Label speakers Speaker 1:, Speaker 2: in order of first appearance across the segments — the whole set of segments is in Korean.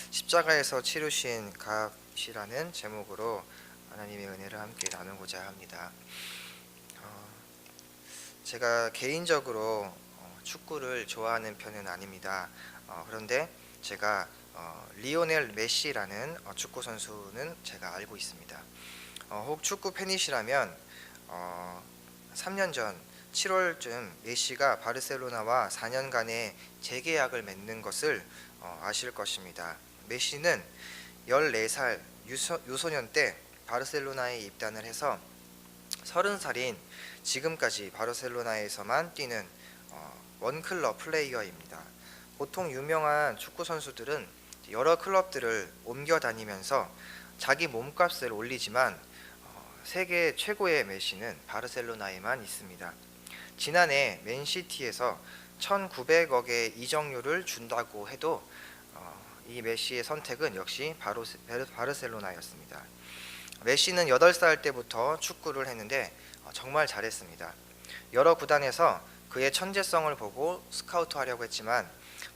Speaker 1: 십자가에서 치르신 값이라는 제목으로 하나님의 은혜를 함께 나누고자 합니다. 제가 개인적으로 축구를 좋아하는 편은 아닙니다. 그런데 제가 리오넬 메시라는 축구 선수는 제가 알고 있습니다. 혹 축구 팬이시라면 3년 전 7월쯤 메시가 바르셀로나와 4년간의 재계약을 맺는 것을 아실 것입니다. 메시는 14살 유소년 때 바르셀로나에 입단을 해서 30살인 지금까지 바르셀로나에서만 뛰는 원클럽 플레이어입니다. 보통 유명한 축구 선수들은 여러 클럽들을 옮겨 다니면서 자기 몸값을 올리지만 세계 최고의 메시는 바르셀로나에만 있습니다. 지난해 맨시티에서 1900억의 이적료를 준다고 해도 이 메시의 선택은 역시 바르셀로나였습니다. 메시는 8살 때부터 축구를 했는데 정말 잘했습니다. 여러 구단에서 그의 천재성을 보고 스카우트하려고 했지만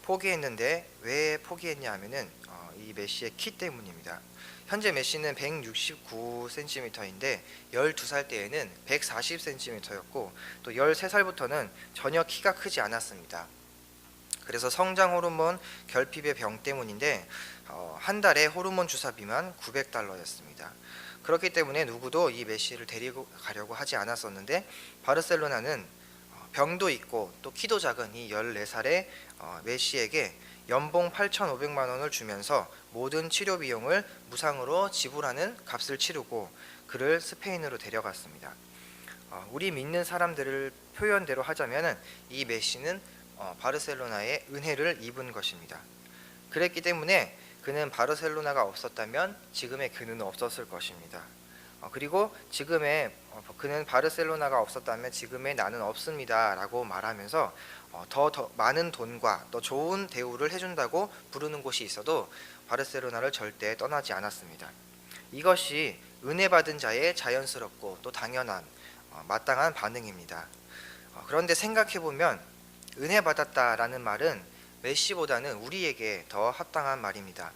Speaker 1: 포기했는데 왜 포기했냐 하면은 이 메시의 키 때문입니다. 현재 메시는 169cm인데 12살 때에는 140cm였고 또 13살부터는 전혀 키가 크지 않았습니다. 그래서 성장 호르몬 결핍의 병 때문인데 한 달에 호르몬 주사비만 $900였습니다. 그렇기 때문에 누구도 이 메시를 데리고 가려고 하지 않았었는데 바르셀로나는 병도 있고 또 키도 작은 이 14살의 메시에게 연봉 8,500만 원을 주면서 모든 치료 비용을 무상으로 지불하는 값을 치르고 그를 스페인으로 데려갔습니다. 우리 믿는 사람들을 표현대로 하자면 이 메시는 바르셀로나의 은혜를 입은 것입니다. 그랬기 때문에 그는 바르셀로나가 없었다면 지금의 그는 없었을 것입니다. 그리고 그는 바르셀로나가 없었다면 지금의 나는 없습니다 라고 말하면서 더 많은 돈과 더 좋은 대우를 해준다고 부르는 곳이 있어도 바르셀로나를 절대 떠나지 않았습니다. 이것이 은혜 받은 자의 자연스럽고 또 당연한 마땅한 반응입니다. 그런데 생각해보면 은혜 받았다라는 말은 메시보다는 우리에게 더 합당한 말입니다.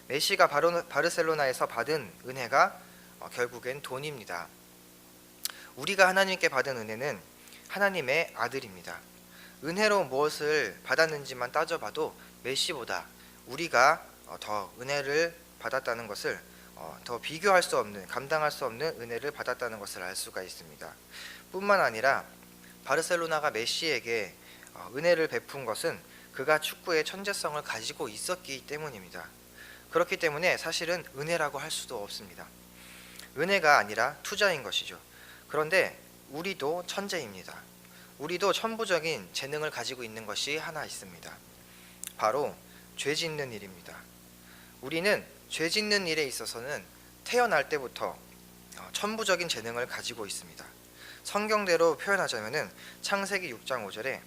Speaker 1: 메시가 바르셀로나에서 받은 은혜가 결국엔 돈입니다. 우리가 하나님께 받은 은혜는 하나님의 아들입니다. 은혜로 무엇을 받았는지만 따져봐도 메시보다 우리가 더 은혜를 받았다는 것을 더 비교할 수 없는, 감당할 수 없는 은혜를 받았다는 것을 알 수가 있습니다. 뿐만 아니라 바르셀로나가 메시에게 은혜를 베푼 것은 그가 축구의 천재성을 가지고 있었기 때문입니다. 그렇기 때문에 사실은 은혜라고 할 수도 없습니다. 은혜가 아니라 투자인 것이죠. 그런데 우리도 천재입니다. 우리도 천부적인 재능을 가지고 있는 것이 하나 있습니다. 바로 죄 짓는 일입니다. 우리는 죄 짓는 일에 있어서는 태어날 때부터 천부적인 재능을 가지고 있습니다. 성경대로 표현하자면 창세기 6장 5절에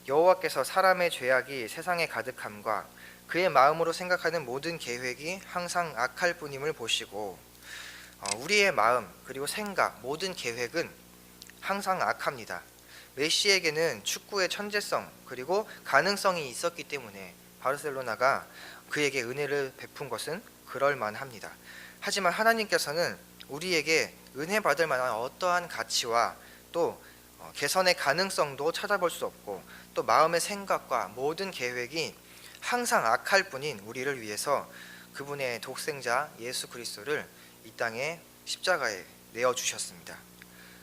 Speaker 1: 여호와께서 사람의 죄악이 세상에 가득함과 그의 마음으로 생각하는 모든 계획이 항상 악할 뿐임을 보시고 우리의 마음 그리고 생각 모든 계획은 항상 악합니다. 메시에게는 축구의 천재성 그리고 가능성이 있었기 때문에 바르셀로나가 그에게 은혜를 베푼 것은 그럴만합니다. 하지만 하나님께서는 우리에게 은혜 받을 만한 어떠한 가치와 또 개선의 가능성도 찾아볼 수 없고 또 마음의 생각과 모든 계획이 항상 악할 뿐인 우리를 위해서 그분의 독생자 예수 그리스도를 이 땅에 십자가에 내어주셨습니다.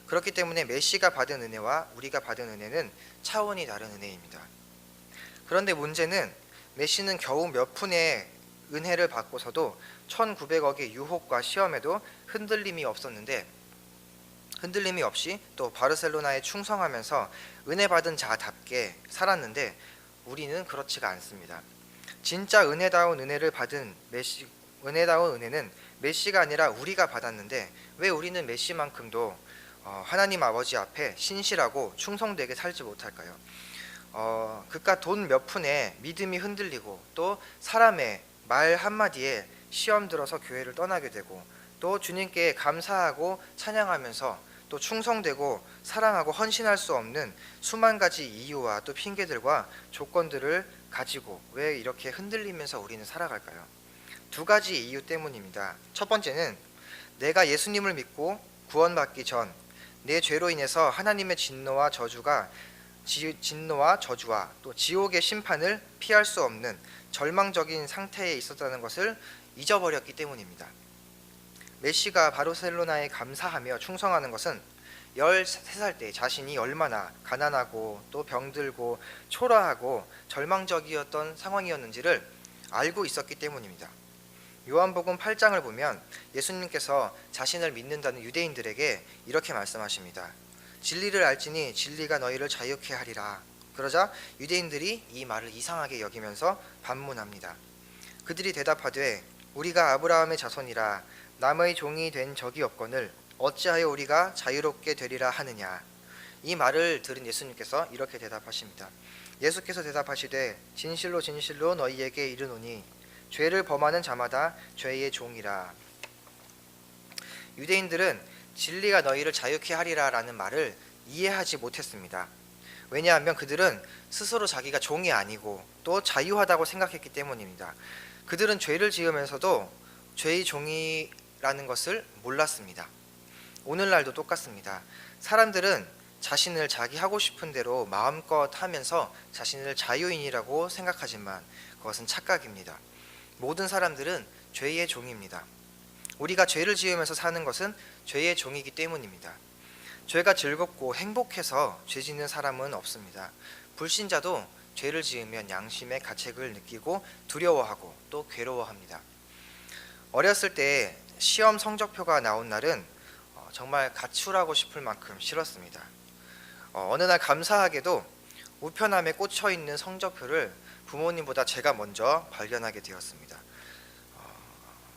Speaker 1: 그렇기 때문에 메시가 받은 은혜와 우리가 받은 은혜는 차원이 다른 은혜입니다. 그런데 문제는 메시는 겨우 몇 푼의 은혜를 받고서도 1900억의 유혹과 시험에도 흔들림이 없이 또 바르셀로나에 충성하면서 은혜 받은 자답게 살았는데 우리는 그렇지가 않습니다. 진짜 은혜다운 은혜를 받은 은혜다운 은혜는 메시가 아니라 우리가 받았는데 왜 우리는 메시만큼도 하나님 아버지 앞에 신실하고 충성되게 살지 못할까요? 그깟 돈 몇 푼에 믿음이 흔들리고 또 사람의 말 한마디에 시험 들어서 교회를 떠나게 되고 또 주님께 감사하고 찬양하면서 또 충성되고 사랑하고 헌신할 수 없는 수만 가지 이유와 또 핑계들과 조건들을 가지고 왜 이렇게 흔들리면서 우리는 살아갈까요? 두 가지 이유 때문입니다. 첫 번째는 내가 예수님을 믿고 구원받기 전 내 죄로 인해서 하나님의 진노와 저주와 또 지옥의 심판을 피할 수 없는 절망적인 상태에 있었다는 것을 잊어버렸기 때문입니다. 메시가 바르셀로나에 감사하며 충성하는 것은 13살 때 자신이 얼마나 가난하고 또 병들고 초라하고 절망적이었던 상황이었는지를 알고 있었기 때문입니다. 요한복음 8장을 보면 예수님께서 자신을 믿는다는 유대인들에게 이렇게 말씀하십니다. 진리를 알지니 진리가 너희를 자유케 하리라. 그러자 유대인들이 이 말을 이상하게 여기면서 반문합니다. 그들이 대답하되 우리가 아브라함의 자손이라 남의 종이 된 적이 없거늘 어찌하여 우리가 자유롭게 되리라 하느냐. 이 말을 들은 예수님께서 이렇게 대답하십니다. 예수께서 대답하시되 진실로 진실로 너희에게 이르노니 죄를 범하는 자마다 죄의 종이라. 유대인들은 진리가 너희를 자유케 하리라 라는 말을 이해하지 못했습니다. 왜냐하면 그들은 스스로 자기가 종이 아니고 또 자유하다고 생각했기 때문입니다. 그들은 죄를 지으면서도 죄의 종이라는 것을 몰랐습니다. 오늘날도 똑같습니다. 사람들은 자신을 자기 하고 싶은 대로 마음껏 하면서 자신을 자유인이라고 생각하지만 그것은 착각입니다. 모든 사람들은 죄의 종입니다. 우리가 죄를 지으면서 사는 것은 죄의 종이기 때문입니다. 죄가 즐겁고 행복해서 죄 짓는 사람은 없습니다. 불신자도 죄를 지으면 양심의 가책을 느끼고 두려워하고 또 괴로워합니다. 어렸을 때 시험 성적표가 나온 날은 정말 가출하고 싶을 만큼 싫었습니다. 어느 날 감사하게도 우편함에 꽂혀 있는 성적표를 부모님보다 제가 먼저 발견하게 되었습니다.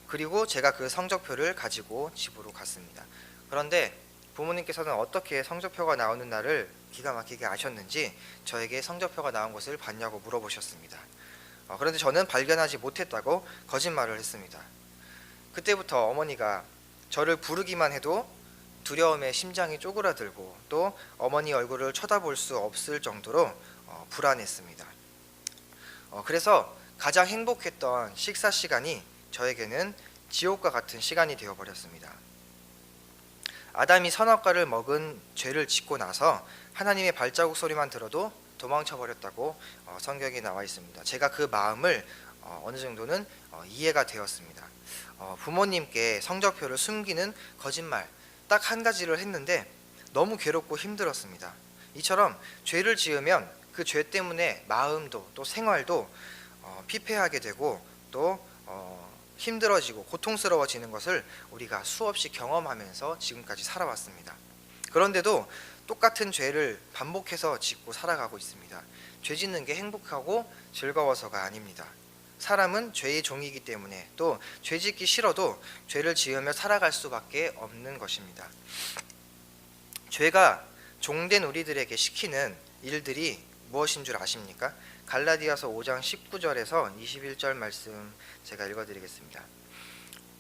Speaker 1: 그리고 제가 그 성적표를 가지고 집으로 갔습니다. 그런데 부모님께서는 어떻게 성적표가 나오는 날을 기가 막히게 아셨는지 저에게 성적표가 나온 것을 봤냐고 물어보셨습니다. 그런데 저는 발견하지 못했다고 거짓말을 했습니다. 그때부터 어머니가 저를 부르기만 해도 두려움에 심장이 쪼그라들고 또 어머니 얼굴을 쳐다볼 수 없을 정도로 불안했습니다. 그래서 가장 행복했던 식사 시간이 저에게는 지옥과 같은 시간이 되어버렸습니다. 아담이 선악과를 먹은 죄를 짓고 나서 하나님의 발자국 소리만 들어도 도망쳐 버렸다고 성경에 나와 있습니다. 제가 그 마음을 어느 정도는 이해가 되었습니다. 부모님께 성적표를 숨기는 거짓말 딱 한 가지를 했는데 너무 괴롭고 힘들었습니다. 이처럼 죄를 지으면 그 죄 때문에 마음도 또 생활도 피폐하게 되고 또 힘들어지고 고통스러워지는 것을 우리가 수없이 경험하면서 지금까지 살아왔습니다. 그런데도 똑같은 죄를 반복해서 짓고 살아가고 있습니다. 죄 짓는 게 행복하고 즐거워서가 아닙니다. 사람은 죄의 종이기 때문에 또 죄 짓기 싫어도 죄를 지으며 살아갈 수밖에 없는 것입니다. 죄가 종된 우리들에게 시키는 일들이 무엇인 줄 아십니까? 갈라디아서 5장 19절에서 21절 말씀 제가 읽어드리겠습니다.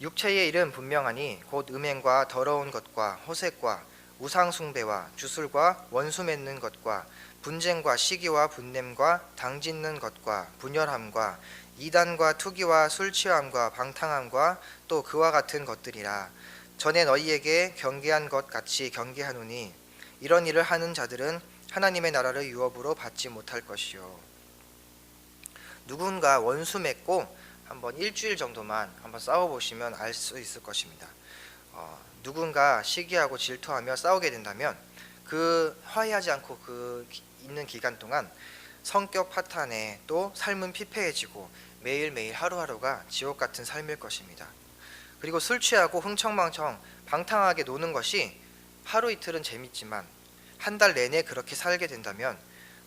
Speaker 1: 육체의 일은 분명하니 곧 음행과 더러운 것과 호색과 우상숭배와 주술과 원수 맺는 것과 분쟁과 시기와 분냄과 당짓는 것과 분열함과 이단과 투기와 술취함과 방탕함과 또 그와 같은 것들이라. 전에 너희에게 경계한 것 같이 경계하노니 이런 일을 하는 자들은 하나님의 나라를 유업으로 받지 못할 것이요. 누군가 원수 맺고 한번 일주일 정도만 한번 싸워보시면 알 수 있을 것입니다. 누군가 시기하고 질투하며 싸우게 된다면 그 화해하지 않고 그 있는 기간 동안 성격 파탄에 또 삶은 피폐해지고 매일매일 하루하루가 지옥 같은 삶일 것입니다. 그리고 술 취하고 흥청망청 방탕하게 노는 것이 하루 이틀은 재밌지만 한 달 내내 그렇게 살게 된다면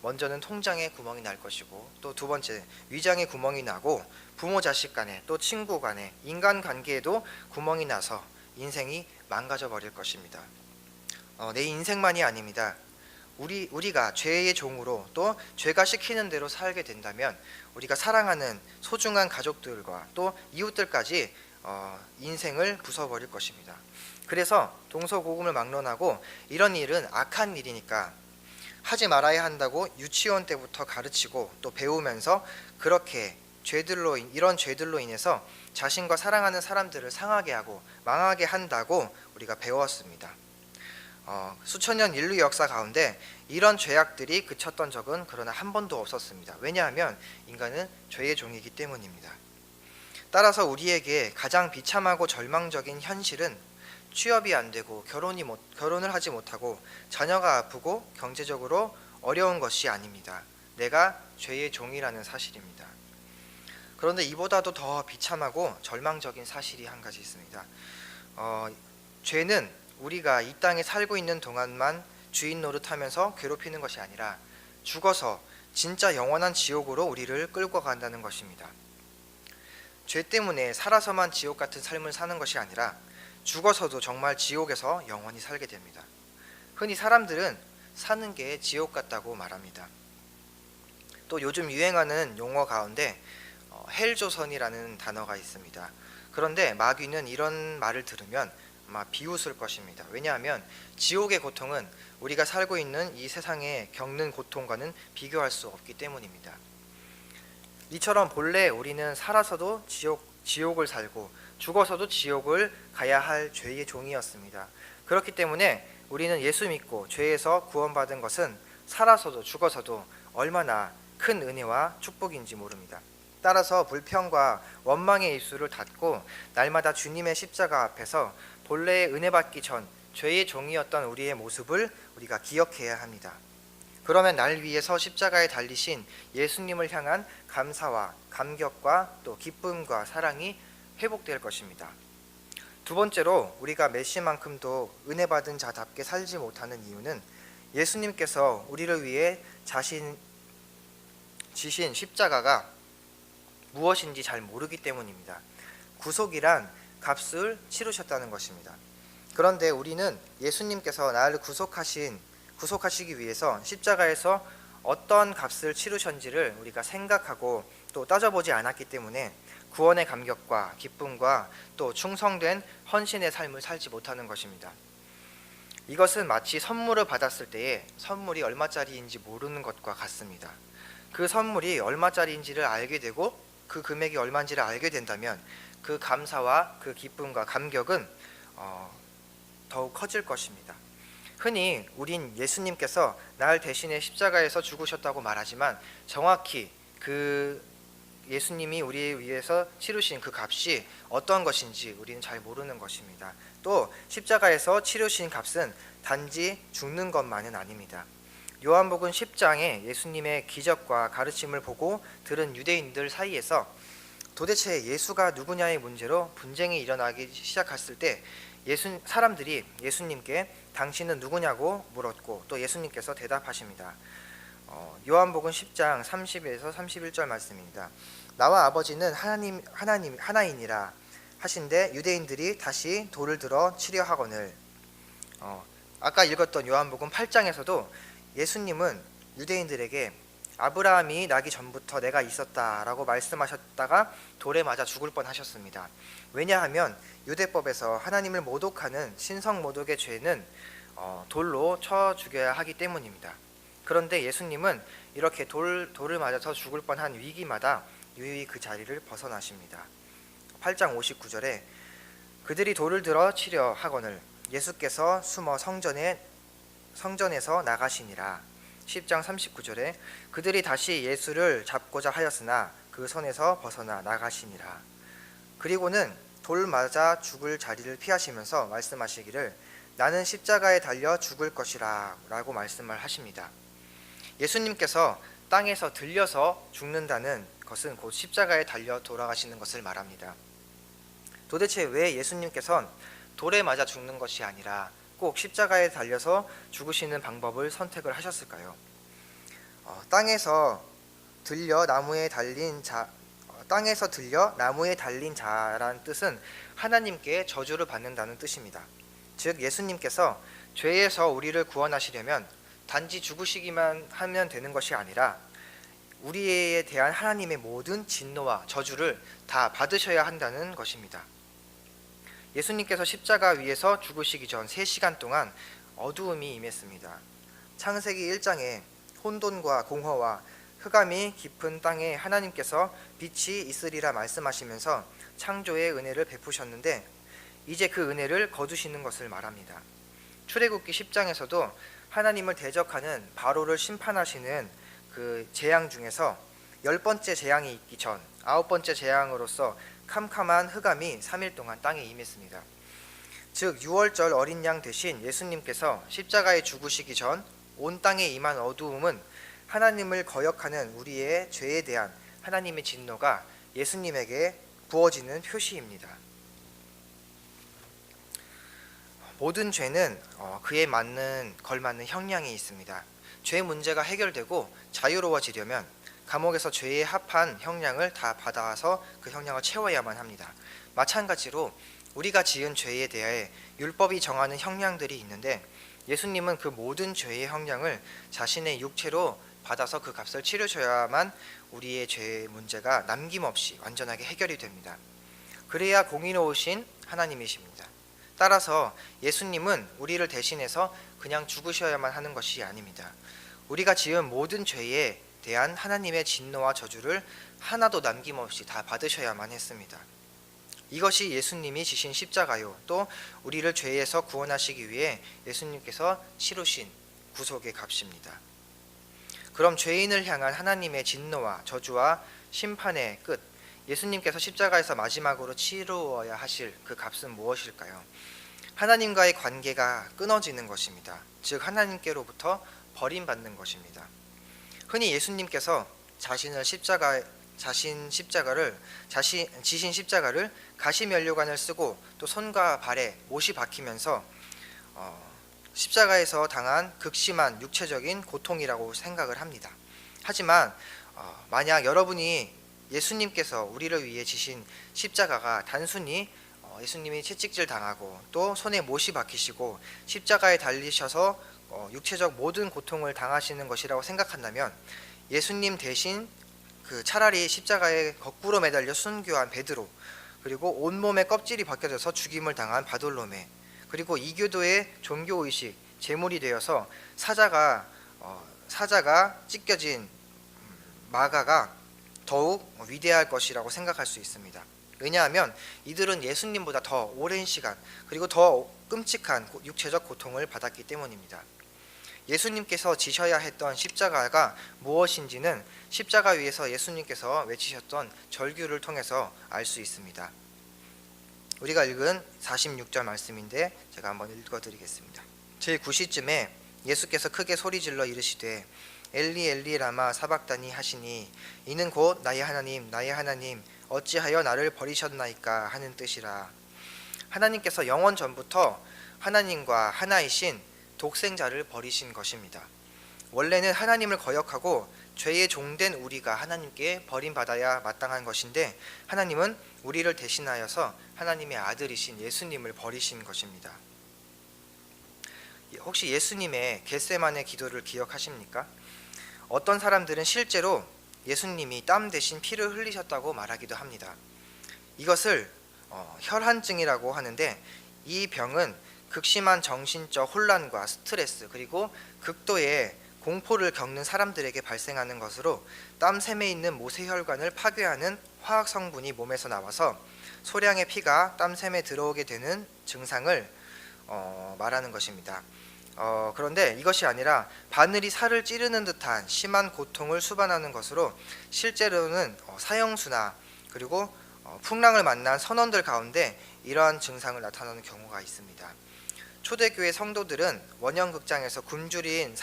Speaker 1: 먼저는 통장에 구멍이 날 것이고 또 두 번째 위장에 구멍이 나고 부모 자식 간에 또 친구 간에 인간관계에도 구멍이 나서 인생이 망가져 버릴 것입니다. 내 인생만이 아닙니다. 우리가 죄의 종으로 또 죄가 시키는 대로 살게 된다면 우리가 사랑하는 소중한 가족들과 또 이웃들까지 인생을 부숴버릴 것입니다. 그래서 동서고금을 막론하고 이런 일은 악한 일이니까 하지 말아야 한다고 유치원 때부터 가르치고 또 배우면서 그렇게 이런 죄들로 인해서 자신과 사랑하는 사람들을 상하게 하고 망하게 한다고 우리가 배웠습니다. 수천 년 인류 역사 가운데 이런 죄악들이 그쳤던 적은 그러나 한 번도 없었습니다. 왜냐하면 인간은 죄의 종이기 때문입니다. 따라서 우리에게 가장 비참하고 절망적인 현실은 취업이 안 되고 결혼을 하지 못하고 자녀가 아프고 경제적으로 어려운 것이 아닙니다. 내가 죄의 종이라는 사실입니다. 그런데 이보다도 더 비참하고 절망적인 사실이 한 가지 있습니다. 죄는 우리가 이 땅에 살고 있는 동안만 주인 노릇하면서 괴롭히는 것이 아니라 죽어서 진짜 영원한 지옥으로 우리를 끌고 간다는 것입니다. 죄 때문에 살아서만 지옥 같은 삶을 사는 것이 아니라 죽어서도 정말 지옥에서 영원히 살게 됩니다. 흔히 사람들은 사는 게 지옥 같다고 말합니다. 또 요즘 유행하는 용어 가운데 헬조선이라는 단어가 있습니다. 그런데 마귀는 이런 말을 들으면 아마 비웃을 것입니다. 왜냐하면 지옥의 고통은 우리가 살고 있는 이 세상에 겪는 고통과는 비교할 수 없기 때문입니다. 이처럼 본래 우리는 살아서도 지옥을 살고 죽어서도 지옥을 가야 할 죄의 종이었습니다. 그렇기 때문에 우리는 예수 믿고 죄에서 구원받은 것은 살아서도 죽어서도 얼마나 큰 은혜와 축복인지 모릅니다. 따라서 불평과 원망의 입술을 닫고 날마다 주님의 십자가 앞에서 본래의 은혜 받기 전 죄의 종이었던 우리의 모습을 우리가 기억해야 합니다. 그러면 날 위해서 십자가에 달리신 예수님을 향한 감사와 감격과 또 기쁨과 사랑이 회복될 것입니다. 두 번째로 우리가 메시만큼도 은혜 받은 자답게 살지 못하는 이유는 예수님께서 우리를 위해 지신 십자가가 무엇인지 잘 모르기 때문입니다. 구속이란 값을 치르셨다는 것입니다. 그런데 우리는 예수님께서 나를 구속하시기 위해서 십자가에서 어떤 값을 치르셨는지를 우리가 생각하고 또 따져보지 않았기 때문에 구원의 감격과 기쁨과 또 충성된 헌신의 삶을 살지 못하는 것입니다. 이것은 마치 선물을 받았을 때에 선물이 얼마짜리인지 모르는 것과 같습니다. 그 선물이 얼마짜리인지를 알게 되고 그 금액이 얼마인지를 알게 된다면 그 감사와 그 기쁨과 감격은 더욱 커질 것입니다. 흔히 우린 예수님께서 날 대신에 십자가에서 죽으셨다고 말하지만 정확히 그 예수님이 우리 위해서 치르신 그 값이 어떤 것인지 우리는 잘 모르는 것입니다. 또 십자가에서 치르신 값은 단지 죽는 것만은 아닙니다. 요한복음 10장에 예수님의 기적과 가르침을 보고 들은 유대인들 사이에서 도대체 예수가 누구냐의 문제로 분쟁이 일어나기 시작했을 때 사람들이 예수님께 당신은 누구냐고 물었고 또 예수님께서 대답하십니다. 요한복음 10장 30에서 31절 말씀입니다. 나와 아버지는 하나이니라 하신데 유대인들이 다시 돌을 들어 치려 하거늘. 아까 읽었던 요한복음 8장에서도 예수님은 유대인들에게 아브라함이 나기 전부터 내가 있었다라고 말씀하셨다가 돌에 맞아 죽을 뻔하셨습니다. 왜냐하면 유대법에서 하나님을 모독하는 신성모독의 죄는 돌로 쳐 죽여야 하기 때문입니다. 그런데 예수님은 이렇게 돌을 맞아서 죽을 뻔한 위기마다 유유히 그 자리를 벗어나십니다. 8장 59절에 그들이 돌을 들어 치려 하거늘 예수께서 숨어 성전에서 나가시니라. 10장 39절에 그들이 다시 예수를 잡고자 하였으나 그 손에서 벗어나 나가시니라. 그리고는 돌 맞아 죽을 자리를 피하시면서 말씀하시기를 나는 십자가에 달려 죽을 것이라 라고 말씀을 하십니다. 예수님께서 땅에서 들려서 죽는다는 것은 곧 십자가에 달려 돌아가시는 것을 말합니다. 도대체 왜 예수님께서는 돌에 맞아 죽는 것이 아니라 꼭 십자가에 달려서 죽으시는 방법을 선택을 하셨을까요? 땅에서 들려 나무에 달린 자란 뜻은 하나님께 저주를 받는다는 뜻입니다. 즉 예수님께서 죄에서 우리를 구원하시려면 단지 죽으시기만 하면 되는 것이 아니라 우리에 대한 하나님의 모든 진노와 저주를 다 받으셔야 한다는 것입니다. 예수님께서 십자가 위에서 죽으시기 전 3시간 동안 어두움이 임했습니다. 창세기 1장에 혼돈과 공허와 흑암이 깊은 땅에 하나님께서 빛이 있으리라 말씀하시면서 창조의 은혜를 베푸셨는데 이제 그 은혜를 거두시는 것을 말합니다. 출애굽기 10장에서도 하나님을 대적하는 바로를 심판하시는 그 재앙 중에서 10번째 재앙이 있기 전 9번째 재앙으로서 캄캄한 흑암이 3일 동안 땅에 임했습니다. 즉 유월절 어린 양 대신 예수님께서 십자가에 죽으시기 전 온 땅에 임한 어두움은 하나님을 거역하는 우리의 죄에 대한 하나님의 진노가 예수님에게 부어지는 표시입니다. 모든 죄는 그에 걸맞는 형량이 있습니다. 죄 문제가 해결되고 자유로워지려면 감옥에서 죄에 합한 형량을 다 받아서 그 형량을 채워야만 합니다. 마찬가지로 우리가 지은 죄에 대해 율법이 정하는 형량들이 있는데 예수님은 그 모든 죄의 형량을 자신의 육체로 받아서 그 값을 치르셔야만 우리의 죄 문제가 남김없이 완전하게 해결이 됩니다. 그래야 공의로우신 하나님이십니다. 따라서 예수님은 우리를 대신해서 그냥 죽으셔야만 하는 것이 아닙니다. 우리가 지은 모든 죄에 대한 하나님의 진노와 저주를 하나도 남김없이 다 받으셔야만 했습니다. 이것이 예수님이 지신 십자가요, 또 우리를 죄에서 구원하시기 위해 예수님께서 치르신 구속의 값입니다. 그럼 죄인을 향한 하나님의 진노와 저주와 심판의 끝, 예수님께서 십자가에서 마지막으로 치루어야 하실 그 값은 무엇일까요? 하나님과의 관계가 끊어지는 것입니다. 즉 하나님께로부터 버림받는 것입니다. 흔히 예수님께서 지신 십자가를 가시면류관을 쓰고 또 손과 발에 못이 박히면서 십자가에서 당한 극심한 육체적인 고통이라고 생각을 합니다. 하지만 만약 여러분이 예수님께서 우리를 위해 지신 십자가가 단순히 예수님이 채찍질 당하고 또 손에 못이 박히시고 십자가에 달리셔서 육체적 모든 고통을 당하시는 것이라고 생각한다면 예수님 대신 차라리 십자가에 거꾸로 매달려 순교한 베드로, 그리고 온몸에 껍질이 벗겨져서 죽임을 당한 바돌로메, 그리고 이교도의 종교의식 제물이 되어서 사자가 찢겨진 마가가 더욱 위대할 것이라고 생각할 수 있습니다. 왜냐하면 이들은 예수님보다 더 오랜 시간 그리고 더 끔찍한 육체적 고통을 받았기 때문입니다. 예수님께서 지셔야 했던 십자가가 무엇인지는 십자가 위에서 예수님께서 외치셨던 절규를 통해서 알 수 있습니다. 우리가 읽은 46절 말씀인데 제가 한번 읽어드리겠습니다. 제9시쯤에 예수께서 크게 소리질러 이르시되 엘리 엘리 라마 사박다니 하시니 이는 곧 나의 하나님 어찌하여 나를 버리셨나이까 하는 뜻이라. 하나님께서 영원 전부터 하나님과 하나이신 독생자를 버리신 것입니다. 원래는 하나님을 거역하고 죄의 종된 우리가 하나님께 버림받아야 마땅한 것인데 하나님은 우리를 대신하여서 하나님의 아들이신 예수님을 버리신 것입니다. 혹시 예수님의 겟세마네 기도를 기억하십니까? 어떤 사람들은 실제로 예수님이 땀 대신 피를 흘리셨다고 말하기도 합니다. 이것을 혈한증이라고 하는데 이 병은 극심한 정신적 혼란과 스트레스 그리고 극도의 공포를 겪는 사람들에게 발생하는 것으로 땀샘에 있는 모세혈관을 파괴하는 화학 성분이 몸에서 나와서 소량의 피가 땀샘에 들어오게 되는 증상을 말하는 것입니다. 그런데 이것이 아니라 바늘이 살을 찌르는 듯한 심한 고통을 수반하는 것으로 실제로는 사형수나 그리고 풍랑을 만난 선원들 가운데 이러한 증상을 나타나는 경우가 있습니다. 초대교회 성도들은 원형극장에서 굶주린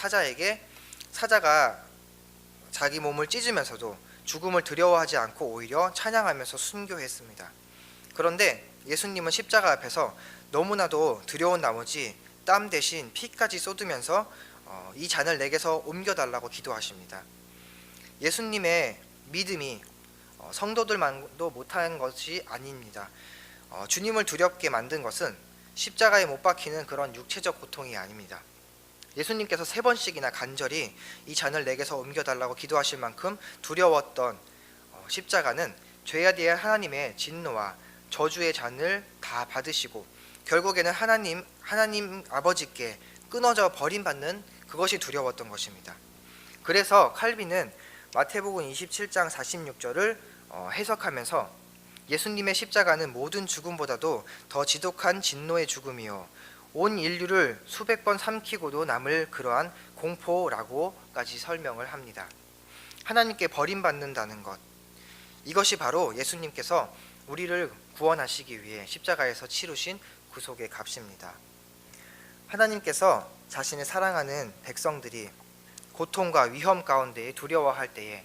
Speaker 1: 사자가 자기 몸을 찢으면서도 죽음을 두려워하지 않고 오히려 찬양하면서 순교했습니다. 그런데 예수님은 십자가 앞에서 너무나도 두려운 나머지 땀 대신 피까지 쏟으면서 이 잔을 내게서 옮겨달라고 기도하십니다. 예수님의 믿음이 성도들만도 못한 것이 아닙니다. 주님을 두렵게 만든 것은 십자가에 못 박히는 그런 육체적 고통이 아닙니다. 예수님께서 3번씩이나 간절히 이 잔을 내게서 옮겨달라고 기도하실 만큼 두려웠던 십자가는 죄에 대한 하나님의 진노와 저주의 잔을 다 받으시고 결국에는 하나님 아버지께 끊어져 버림받는 그것이 두려웠던 것입니다. 그래서 칼빈은 마태복음 27장 46절을 해석하면서 예수님의 십자가는 모든 죽음보다도 더 지독한 진노의 죽음이요 온 인류를 수백 번 삼키고도 남을 그러한 공포라고까지 설명을 합니다. 하나님께 버림받는다는 것, 이것이 바로 예수님께서 우리를 구원하시기 위해 십자가에서 치르신 구속의 값입니다. 하나님께서 자신의 사랑하는 백성들이 고통과 위험 가운데 두려워할 때에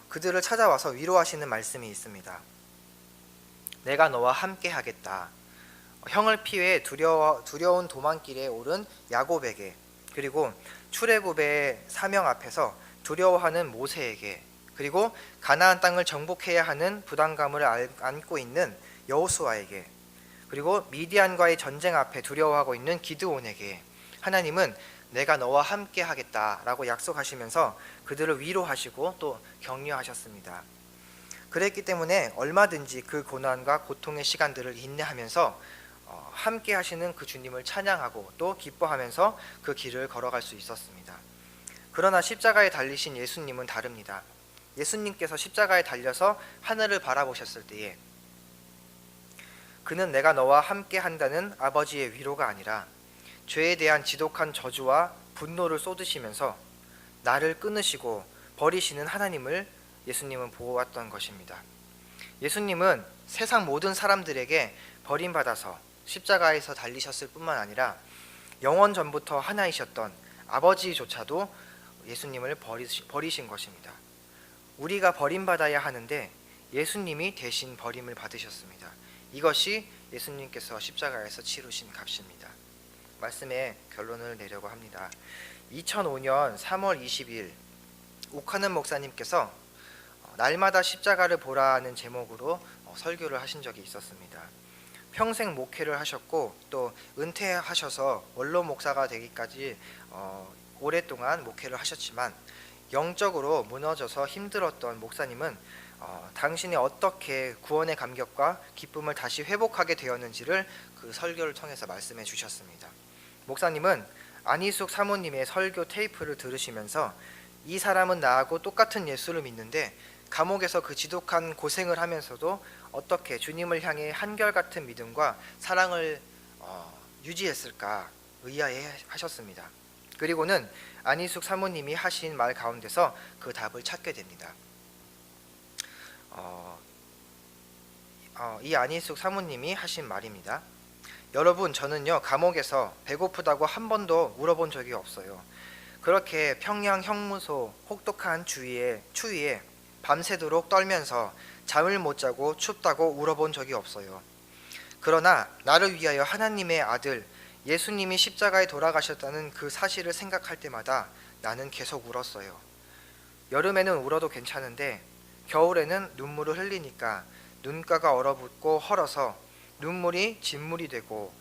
Speaker 1: 그들을 찾아와서 위로하시는 말씀이 있습니다. 내가 너와 함께 하겠다. 형을 피해 두려운 도망길에 오른 야곱에게, 그리고 출애굽의 사명 앞에서 두려워하는 모세에게, 그리고 가나안 땅을 정복해야 하는 부담감을 안고 있는 여호수아에게, 그리고 미디안과의 전쟁 앞에 두려워하고 있는 기드온에게 하나님은 내가 너와 함께 하겠다라고 약속하시면서 그들을 위로하시고 또 격려하셨습니다. 그랬기 때문에 얼마든지 그 고난과 고통의 시간들을 인내하면서 함께 하시는 그 주님을 찬양하고 또 기뻐하면서 그 길을 걸어갈 수 있었습니다. 그러나 십자가에 달리신 예수님은 다릅니다. 예수님께서 십자가에 달려서 하늘을 바라보셨을 때에 그는 내가 너와 함께 한다는 아버지의 위로가 아니라 죄에 대한 지독한 저주와 분노를 쏟으시면서 나를 끊으시고 버리시는 하나님을 예수님은 보았던 것입니다. 예수님은 세상 모든 사람들에게 버림받아서 십자가에서 달리셨을 뿐만 아니라 영원 전부터 하나이셨던 아버지조차도 예수님을 버리신 것입니다. 우리가 버림받아야 하는데 예수님이 대신 버림을 받으셨습니다. 이것이 예수님께서 십자가에서 치르신 값입니다. 말씀의 결론을 내려고 합니다. 2005년 3월 20일 옥하는 목사님께서 날마다 십자가를 보라는 제목으로 설교를 하신 적이 있었습니다. 평생 목회를 하셨고 또 은퇴하셔서 원로 목사가 되기까지 오랫동안 목회를 하셨지만 영적으로 무너져서 힘들었던 목사님은 당신이 어떻게 구원의 감격과 기쁨을 다시 회복하게 되었는지를 그 설교를 통해서 말씀해 주셨습니다. 목사님은 안희숙 사모님의 설교 테이프를 들으시면서 이 사람은 나하고 똑같은 예수를 믿는데 감옥에서 그 지독한 고생을 하면서도 어떻게 주님을 향해 한결같은 믿음과 사랑을 유지했을까 의아해하셨습니다. 그리고는 안희숙 사모님이 하신 말 가운데서 그 답을 찾게 됩니다. 이 안희숙 사모님이 하신 말입니다. 여러분, 저는요 감옥에서 배고프다고 한 번도 물어본 적이 없어요. 그렇게 평양 형무소 혹독한 추위에 밤새도록 떨면서 잠을 못 자고 춥다고 울어본 적이 없어요. 그러나 나를 위하여 하나님의 아들 예수님이 십자가에 돌아가셨다는 그 사실을 생각할 때마다 나는 계속 울었어요. 여름에는 울어도 괜찮은데 겨울에는 눈물을 흘리니까 눈가가 얼어붙고 헐어서 눈물이 진물이 되고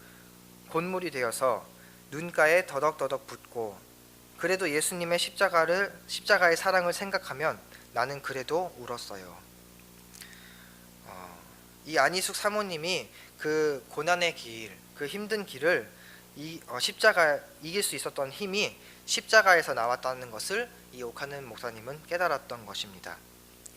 Speaker 1: 곤물이 되어서 눈가에 더덕더덕 붙고, 그래도 예수님의 십자가의 사랑을 생각하면 나는 그래도 울었어요. 이 안희숙 사모님이 그 고난의 길, 그 힘든 길을 십자가 이길 수 있었던 힘이 십자가에서 나왔다는 것을 이 옥하는 목사님은 깨달았던 것입니다.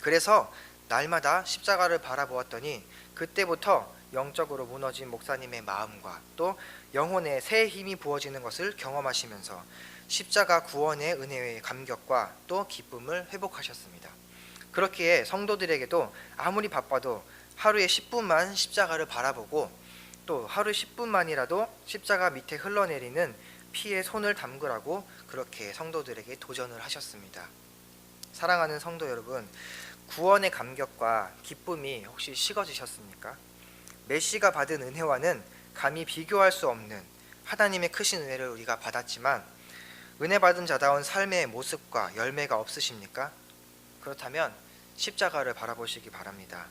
Speaker 1: 그래서 날마다 십자가를 바라보았더니 그때부터 영적으로 무너진 목사님의 마음과 또 영혼에 새 힘이 부어지는 것을 경험하시면서 십자가 구원의 은혜의 감격과 또 기쁨을 회복하셨습니다. 그렇기에 성도들에게도 아무리 바빠도 하루에 10분만 십자가를 바라보고 또 하루 10분만이라도 십자가 밑에 흘러내리는 피에 손을 담그라고 그렇게 성도들에게 도전을 하셨습니다. 사랑하는 성도 여러분, 구원의 감격과 기쁨이 혹시 식어지셨습니까? 메시가 받은 은혜와는 감히 비교할 수 없는 하나님의 크신 은혜를 우리가 받았지만 은혜 받은 자다운 삶의 모습과 열매가 없으십니까? 그렇다면 십자가를 바라보시기 바랍니다.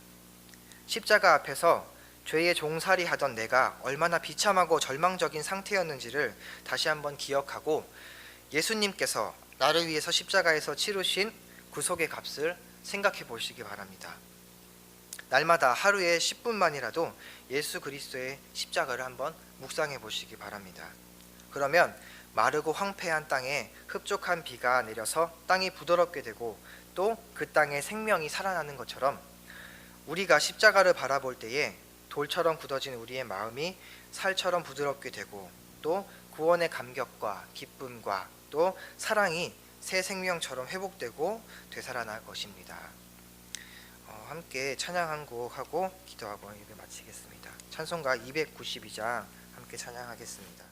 Speaker 1: 십자가 앞에서 죄의 종살이 하던 내가 얼마나 비참하고 절망적인 상태였는지를 다시 한번 기억하고 예수님께서 나를 위해서 십자가에서 치르신 구속의 값을 생각해 보시기 바랍니다. 날마다 하루에 10분만이라도 예수 그리스도의 십자가를 한번 묵상해 보시기 바랍니다. 그러면 마르고 황폐한 땅에 흡족한 비가 내려서 땅이 부드럽게 되고 또 그 땅에 생명이 살아나는 것처럼 우리가 십자가를 바라볼 때에 돌처럼 굳어진 우리의 마음이 살처럼 부드럽게 되고 또 구원의 감격과 기쁨과 또 사랑이 새 생명처럼 회복되고 되살아날 것입니다. 함께 찬양 한 곡 하고 기도하고 예배 마치겠습니다. 찬송가 292장 함께 찬양하겠습니다.